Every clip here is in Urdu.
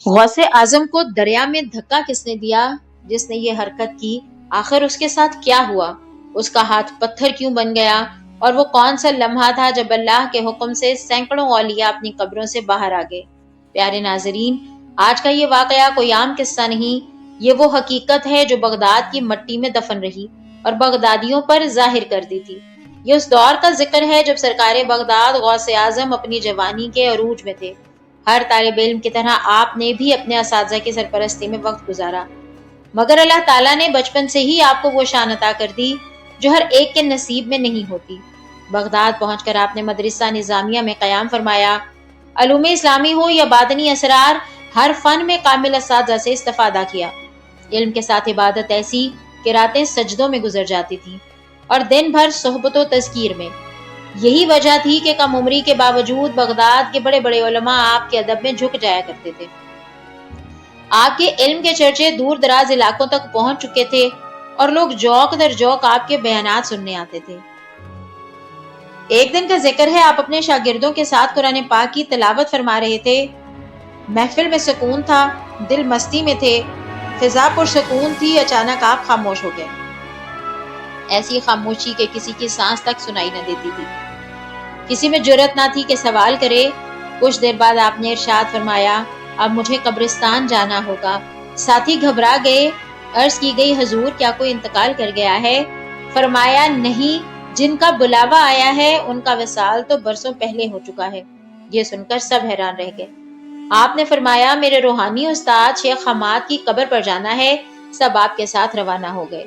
غوث اعظم کو دریا میں دھکا کس نے دیا؟ جس نے یہ حرکت کی آخر اس کے ساتھ کیا ہوا؟ اس کا ہاتھ پتھر کیوں بن گیا؟ اور وہ کون سا لمحہ تھا جب اللہ کے حکم سے سینکڑوں اولیاء اپنی قبروں سے باہر آ گئے؟ پیارے ناظرین، آج کا یہ واقعہ کوئی عام قصہ نہیں، یہ وہ حقیقت ہے جو بغداد کی مٹی میں دفن رہی اور بغدادیوں پر ظاہر کر دی تھی۔ یہ اس دور کا ذکر ہے جب سرکار بغداد غوث اعظم اپنی جوانی کے عروج میں تھے۔ ہر طالب علم کی طرح آپ نے بھی اپنے اساتذہ کی سرپرستی میں وقت گزارا، مگر اللہ تعالیٰ نے بچپن سے ہی آپ کو وہ شان عطا کر دی جو ہر ایک کے نصیب میں نہیں ہوتی۔ بغداد پہنچ کر آپ نے مدرسہ نظامیہ میں قیام فرمایا۔ علوم اسلامی ہو یا باطنی اسرار، ہر فن میں کامل اساتذہ سے استفادہ کیا۔ علم کے ساتھ عبادت ایسی کہ راتیں سجدوں میں گزر جاتی تھیں اور دن بھر صحبت و تذکیر میں۔ یہی وجہ تھی کہ کم عمری کے باوجود بغداد کے بڑے بڑے علماء آپ کے ادب میں جھک جایا کرتے تھے۔ آپ کے علم کے چرچے دور دراز علاقوں تک پہنچ چکے تھے اور لوگ جوق در جوق آپ کے بیانات سننے آتے تھے۔ ایک دن کا ذکر ہے، آپ اپنے شاگردوں کے ساتھ قرآن پاک کی تلاوت فرما رہے تھے۔ محفل میں سکون تھا، دل مستی میں تھے، فضا پرسکون تھی۔ اچانک آپ خاموش ہو گئے، ایسی خاموشی کہ کسی کی سانس تک سنائی نہ دیتی تھی۔ کسی میں جرأت نہ تھی کہ سوال کرے۔ کچھ دیر بعد آپ نے ارشاد فرمایا، اب مجھے قبرستان جانا ہوگا۔ ساتھی گھبرا گئے۔ عرض کی گئی، حضور کیا کوئی انتقال کر گیا ہے؟ فرمایا، نہیں، جن کا بلاوا آیا ہے ان کا وصال تو برسوں پہلے ہو چکا ہے۔ یہ سن کر سب حیران رہ گئے۔ آپ نے فرمایا، میرے روحانی استاد شیخ حماد کی قبر پر جانا ہے۔ سب آپ کے ساتھ روانہ ہو گئے۔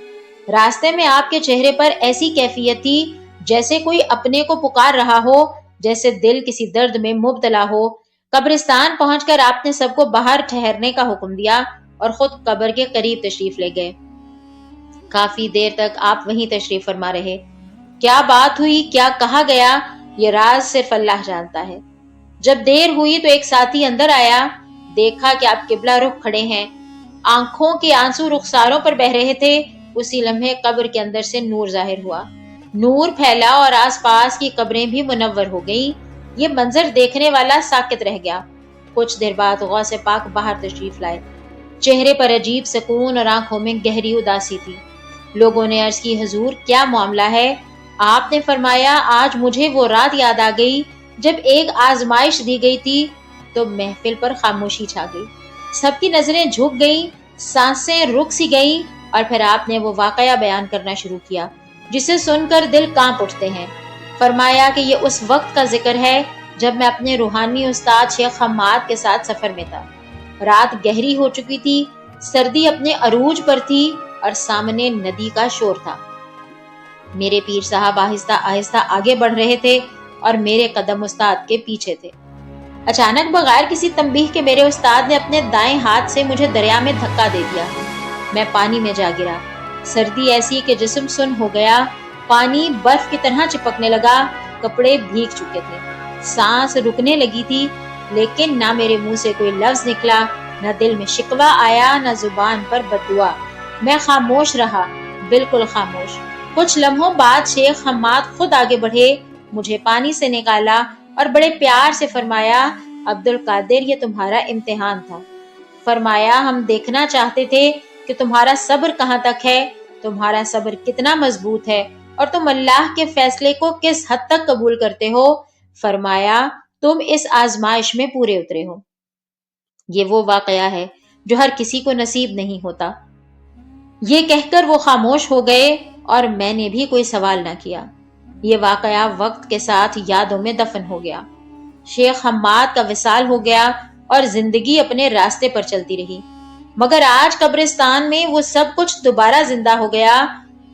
راستے میں آپ کے چہرے پر ایسی کیفیت تھی جیسے کوئی اپنے کو پکار رہا ہو، جیسے دل کسی درد میں مبتلا ہو۔ قبرستان پہنچ کر آپ نے سب کو باہر ٹھہرنے کا حکم دیا اور خود قبر کے قریب تشریف لے گئے۔ کافی دیر تک آپ وہیں تشریف فرما رہے۔ کیا بات ہوئی، کیا کہا گیا، یہ راز صرف اللہ جانتا ہے۔ جب دیر ہوئی تو ایک ساتھی اندر آیا، دیکھا کہ آپ قبلہ رخ کھڑے ہیں، آنکھوں کے آنسو رخساروں پر بہہ رہے تھے۔ اسی لمحے قبر کے اندر سے نور ظاہر ہوا، نور پھیلا اور آس پاس کی قبریں بھی منور ہو گئیں۔ یہ منظر دیکھنے والا ساکت رہ گیا۔ کچھ دیر بعد غوث پاک باہر تشریف لائے۔ چہرے پر عجیب سکون اور آنکھوں میں گہری اداسی تھی۔ لوگوں نے عرض کی، حضور کیا معاملہ ہے؟ آپ نے فرمایا، آج مجھے وہ رات یاد آ گئی جب ایک آزمائش دی گئی تھی تو محفل پر خاموشی چھا گئی۔ سب کی نظریں جھک گئیں، سانسیں رک سی گئیں، اور پھر آپ نے وہ واقعہ بیان کرنا شروع کیا جسے سن کر دل کانپ اٹھتے ہیں۔ فرمایا کہ یہ اس وقت کا ذکر ہے جب میں اپنے روحانی استاد شیخ حماد کے ساتھ سفر میں تھا۔ رات گہری ہو چکی تھی، سردی اپنے عروج پر تھی اور سامنے ندی کا شور تھا۔ میرے پیر صاحب آہستہ آہستہ آگے بڑھ رہے تھے اور میرے قدم استاد کے پیچھے تھے۔ اچانک بغیر کسی تنبیہ کے میرے استاد نے اپنے دائیں ہاتھ سے مجھے دریا میں دھکا دے دیا۔ میں پانی میں جا گرا۔ سردی ایسی کہ جسم سن ہو گیا، پانی برف کی طرح چپکنے لگا، کپڑے بھیگ چکے تھے، سانس رکنے لگی تھی، لیکن نہ میرے منہ سے کوئی لفظ نکلا، نہ دل میں شکوہ آیا، نہ زبان پر بددعا۔ میں خاموش رہا، بالکل خاموش۔ کچھ لمحوں بعد شیخ حماد خود آگے بڑھے، مجھے پانی سے نکالا اور بڑے پیار سے فرمایا، عبد القادر، یہ تمہارا امتحان تھا۔ فرمایا، ہم دیکھنا چاہتے تھے کہ تمہارا صبر کہاں تک ہے، تمہارا صبر کتنا مضبوط ہے اور تم اللہ کے فیصلے کو کس حد تک قبول کرتے ہو۔ فرمایا، تم اس آزمائش میں پورے اترے ہو۔ یہ وہ واقعہ ہے جو ہر کسی کو نصیب نہیں ہوتا۔ یہ کہہ کر وہ خاموش ہو گئے اور میں نے بھی کوئی سوال نہ کیا۔ یہ واقعہ وقت کے ساتھ یادوں میں دفن ہو گیا۔ شیخ حماد کا وصال ہو گیا اور زندگی اپنے راستے پر چلتی رہی، مگر آج قبرستان میں وہ سب کچھ دوبارہ زندہ ہو گیا۔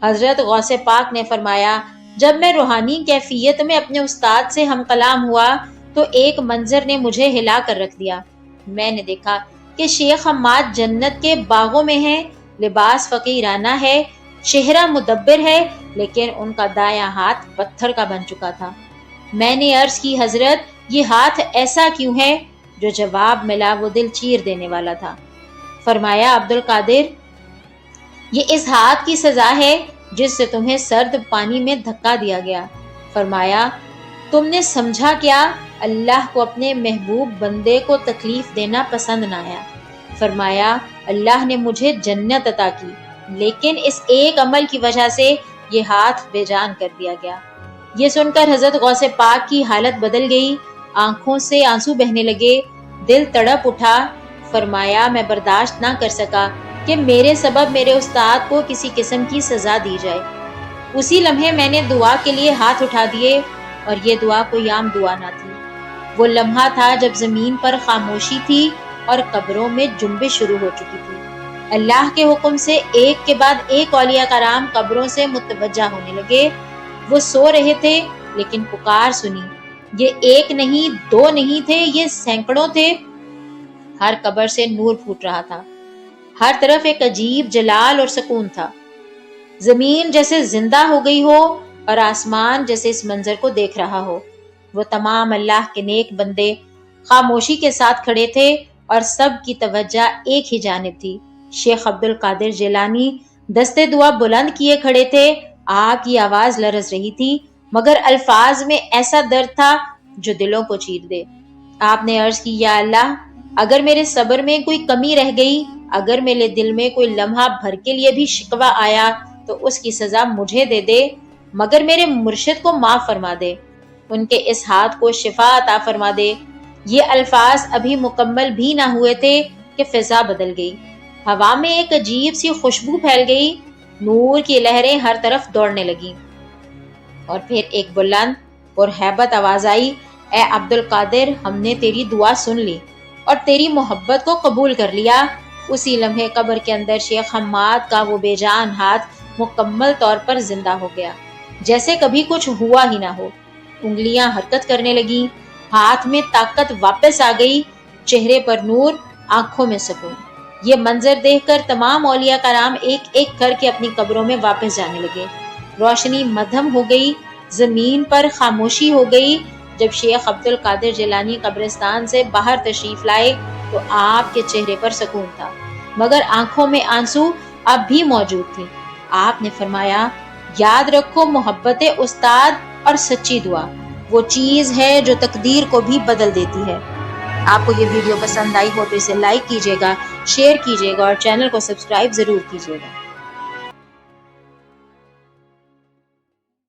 حضرت غوث پاک نے فرمایا، جب میں روحانی کیفیت میں اپنے استاد سے ہم کلام ہوا تو ایک منظر نے مجھے ہلا کر رکھ دیا۔ میں نے دیکھا کہ شیخ حماد جنت کے باغوں میں ہیں، لباس فقیرانہ ہے، چہرہ مدبر ہے، لیکن ان کا دایاں ہاتھ پتھر کا بن چکا تھا۔ میں نے عرض کی، حضرت یہ ہاتھ ایسا کیوں ہے؟ جو جواب ملا وہ دل چیر دینے والا تھا۔ فرمایا، عبد القادر، یہ اس ہاتھ کی سزا ہے جس سے تمہیں سرد پانی میں دھکا دیا گیا۔ فرمایا، تم نے سمجھا کیا؟ اللہ کو اپنے محبوب بندے کو تکلیف دینا پسند نہ آیا۔ فرمایا اللہ نے مجھے جنت عطا کی، لیکن اس ایک عمل کی وجہ سے یہ ہاتھ بے جان کر دیا گیا۔ یہ سن کر حضرت غوث پاک کی حالت بدل گئی، آنکھوں سے آنسو بہنے لگے، دل تڑپ اٹھا۔ فرمایا میں برداشت نہ کر سکا کہ میرے سبب میرے استاد کو کسی قسم کی سزا دی جائے۔ اسی لمحے میں نے دعا کے لیے ہاتھ اٹھا دیے، اور یہ دعا کوئی عام دعا نہ تھی۔ وہ لمحہ تھا جب زمین پر خاموشی تھی اور قبروں میں جنبش شروع ہو چکی تھی۔ اللہ کے حکم سے ایک کے بعد ایک اولیاء کرام قبروں سے متوجہ ہونے لگے۔ وہ سو رہے تھے لیکن پکار سنی۔ یہ ایک نہیں، دو نہیں تھے، یہ سینکڑوں تھے۔ ہر قبر سے نور پھوٹ رہا تھا، ہر طرف ایک عجیب جلال اور سکون تھا۔ زمین جیسے زندہ ہو گئی ہو اور آسمان جیسے اس منظر کو دیکھ رہا ہو۔ وہ تمام اللہ کے نیک بندے خاموشی کے ساتھ کھڑے تھے اور سب کی توجہ ایک ہی جانب تھی۔ شیخ عبد القادر جیلانی دستے دعا بلند کیے کھڑے تھے، آپ کی آواز لرز رہی تھی، مگر الفاظ میں ایسا درد تھا جو دلوں کو چیر دے۔ آپ نے عرض کی، یا اللہ، اگر میرے صبر میں کوئی کمی رہ گئی، اگر میرے دل میں کوئی لمحہ بھر کے لیے بھی شکوہ آیا تو اس کی سزا مجھے دے دے، مگر میرے مرشد کو معاف فرما دے، ان کے اس ہاتھ کو شفا عطا فرما دے۔ یہ الفاظ ابھی مکمل بھی نہ ہوئے تھے کہ فضا بدل گئی، ہوا میں ایک عجیب سی خوشبو پھیل گئی، نور کی لہریں ہر طرف دوڑنے لگیں، اور پھر ایک بلند اور ہیبت آواز آئی، اے عبد القادر، ہم نے تیری دعا سن لی اور تیری محبت کو قبول کر لیا۔ اسی لمحے قبر کے اندر شیخ حماد کا وہ بے جان ہاتھ مکمل طور پر زندہ ہو گیا، جیسے کبھی کچھ ہوا ہی نہ ہو۔ انگلیاں حرکت کرنے لگیں، ہاتھ میں طاقت واپس آ گئی، چہرے پر نور، آنکھوں میں سکون۔ یہ منظر دیکھ کر تمام اولیاء کرام ایک ایک کر کے اپنی قبروں میں واپس جانے لگے۔ روشنی مدھم ہو گئی، زمین پر خاموشی ہو گئی۔ جب شیخ عبد القادر جیلانی قبرستان سے باہر تشریف لائے تو آپ کے چہرے پر سکون تھا، مگر آنکھوں میں آنسو اب بھی موجود تھے۔ آپ نے فرمایا، یاد رکھو، محبت استاد اور سچی دعا وہ چیز ہے جو تقدیر کو بھی بدل دیتی ہے۔ آپ کو یہ ویڈیو پسند آئی ہو تو اسے لائک کیجیے گا، شیئر کیجیے گا اور چینل کو سبسکرائب ضرور کیجیے گا۔